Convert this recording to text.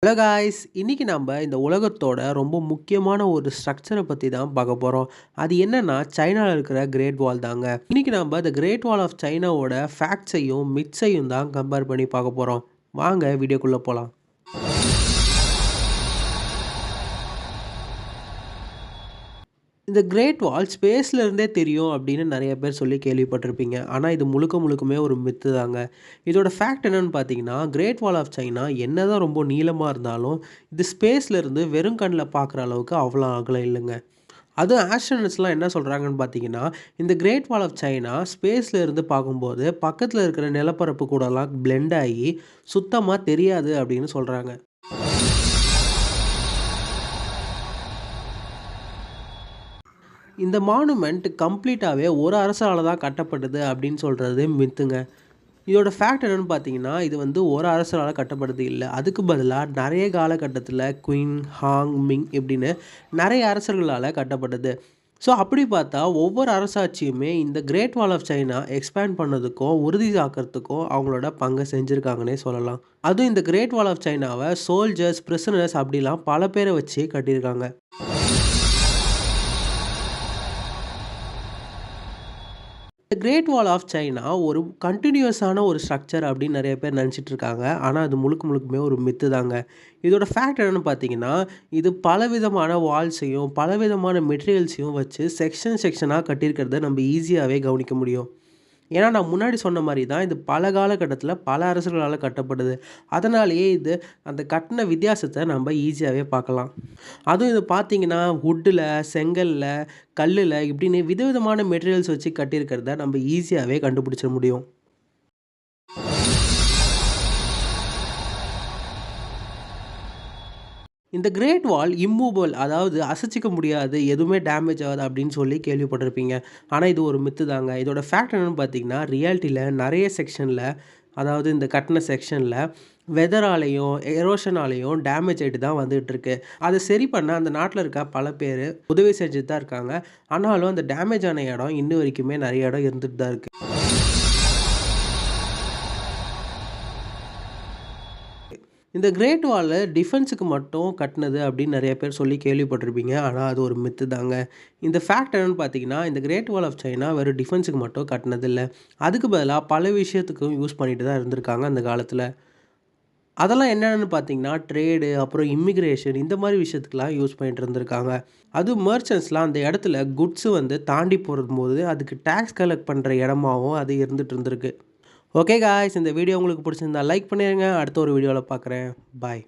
Hello guys, இன்னைக்கு நம்ம இந்த உலகத்தோட ரொம்ப முக்கியமான ஒரு ஸ்ட்ரக்சரை பற்றி தான் பார்க்க போகிறோம். அது என்னன்னா சைனாவில் இருக்கிற கிரேட் வால் தாங்க. இன்னைக்கு நம்ம இந்த கிரேட் வால் ஆஃப் சைனாவோட ஃபேக்ட்ஸையும் மித்ஸையும் தான் கம்பேர் பண்ணி பார்க்க போகிறோம். வாங்க வீடியோக்குள்ளே போகலாம். இந்த கிரேட் வால் ஸ்பேஸ்ல இருந்தே தெரியும் அப்படின்னு நிறைய பேர் சொல்லி கேள்விப்பட்டிருப்பீங்க. ஆனால் இது முழுக்க முழுக்குமே ஒரு மித்து தாங்க. இதோட ஃபேக்ட் என்னன்னு பார்த்தீங்கன்னா, கிரேட் வால் ஆஃப் சைனா என்னதான் ரொம்ப நீளமாக இருந்தாலும் இது ஸ்பேஸ்ல இருந்து வெறும் கண்ணில் பார்க்குற அளவுக்கு அவ்வளோ அகலம் இல்லைங்க. அதுவும் ஆஸ்ட்ரோனட்ஸ்லாம் என்ன சொல்கிறாங்கன்னு பார்த்தீங்கன்னா, இந்த கிரேட் வால் ஆஃப் சைனா ஸ்பேஸ்ல இருந்து பார்க்கும்போது பக்கத்தில் இருக்கிற நிலப்பரப்பு கூடலாம் பிளெண்ட் ஆகி சுத்தமாக தெரியாது அப்படின்னு சொல்கிறாங்க. இந்த மானுமெண்ட் கம்ப்ளீட்டாவே ஒரு அரசால தான் கட்டப்பட்டது அப்படின்னு சொல்றது மித்துங்க. இதோட ஃபேக்ட் என்னன்னு பார்த்தீங்கன்னா, இது வந்து ஒரு அரசரால கட்டப்பட்டது இல்ல. அதுக்கு பதிலா நெறைய காலகட்டத்தில குயின், ஹாங், மிங் இப்படின்னு நெறைய அரசர்களால கட்டப்பட்டது. ஸோ அப்படி பார்த்தா ஒவ்வொரு அரசாட்சியுமே இந்த great wall of China expand பண்ணதுக்கும், உறுதியாக்குறதுக்கும் அவங்களோட பங்க செஞ்சிருக்காங்கன்னே சொல்லலாம். அதுவும் இந்த கிரேட் வால் ஆஃப் சைனாவ சோல்ஜர்ஸ், பிரிசனர்ஸ் அப்படிலாம் பல பேர வச்சு கட்டியிருக்காங்க. The great wall of China ஒரு கன்டினியூஸான ஒரு ஸ்ட்ரக்சர் அப்படின்னு நிறைய பேர் நினச்சிட்டு இருக்காங்க. ஆனால் அது முழுக்க முழுக்குமே ஒரு மித்து தாங்க. இதோட ஃபேக்ட் என்னென்னு பார்த்தீங்கன்னா, இது பலவிதமான வால்ஸையும் பலவிதமான மெட்டீரியல்ஸையும் வச்சு செக்ஷன் செக்ஷனாக கட்டியிருக்கிறத நம்ம ஈஸியாகவே கவனிக்க முடியும். ஏன்னா நான் முன்னாடி சொன்ன மாதிரி தான் இது பல காலகட்டத்தில் பல அரசர்களால் கட்டப்படுது. அதனாலேயே இது அந்த கட்டின வித்தியாசத்தை நம்ம ஈஸியாகவே பார்க்கலாம். அதுவும் இது பார்த்தீங்கன்னா வுட்டில், செங்கல்ல, கல்லில் இப்படின்னு விதவிதமான மெட்டீரியல்ஸ் வச்சு கட்டியிருக்கிறத நம்ம ஈஸியாகவே கண்டுபிடிச்சிட முடியும். இந்த கிரேட் வால் இம்மூவபிள், அதாவது அசைச்சிக்க முடியாது, எதுவுமே டேமேஜ் ஆகாது அப்படின்னு சொல்லி கேள்விப்பட்டிருப்பீங்க. ஆனால் இது ஒரு மித்து தாங்க. இதோட ஃபேக்ட் என்னென்னு பார்த்தீங்கன்னா, ரியாலிட்டியில் நிறைய செக்ஷனில், அதாவது இந்த கட்டின செக்ஷனில் வெதராலையும் எரோஷனாலையும் டேமேஜ் ஆகிட்டு தான் வந்துகிட்ருக்கு. அதை சரி பண்ண அந்த நாட்டில் இருக்க பல பேர் உதவி செஞ்சுட்டு தான் இருக்காங்க. ஆனாலும் அந்த டேமேஜ் ஆன இடம் இன்ன வரைக்குமே நிறைய இடம் இருந்துட்டு தான் இருக்குது. இந்த கிரேட் வாலு டிஃபென்ஸுக்கு மட்டும் கட்டினது அப்படின்னு நிறைய பேர் சொல்லி கேள்விப்பட்டிருப்பீங்க. ஆனால் அது ஒரு மித்து தாங்க. இந்த ஃபேக்ட் என்னென்னு பார்த்தீங்கன்னா, இந்த கிரேட் வால் ஆஃப் சைனா வெறும் டிஃபென்ஸுக்கு மட்டும் கட்டினதில்ல. அதுக்கு பதிலாக பல விஷயத்துக்கும் யூஸ் பண்ணிட்டு தான் இருந்திருக்காங்க அந்த காலத்தில். அதெல்லாம் என்னென்னு பார்த்தீங்கன்னா, ட்ரேடு, அப்புறம் இமிகிரேஷன் இந்த மாதிரி விஷயத்துக்குலாம் யூஸ் பண்ணிட்டு இருந்திருக்காங்க. அதுவும் மெர்ச்சன்ட்ஸ்லாம் அந்த இடத்துல குட்ஸு வந்து தாண்டி போகும்போது அதுக்கு டேக்ஸ் கலெக்ட் பண்ணுற இடமாவும் அது இருந்துட்டு இருந்திருக்கு. ஓகே காய்ஸ், இந்த வீடியோ உங்களுக்கு பிடிச்சிருந்தா லைக் பண்ணிடுங்க. அடுத்த ஒரு வீடியோவில் பார்க்குறேன். பாய்.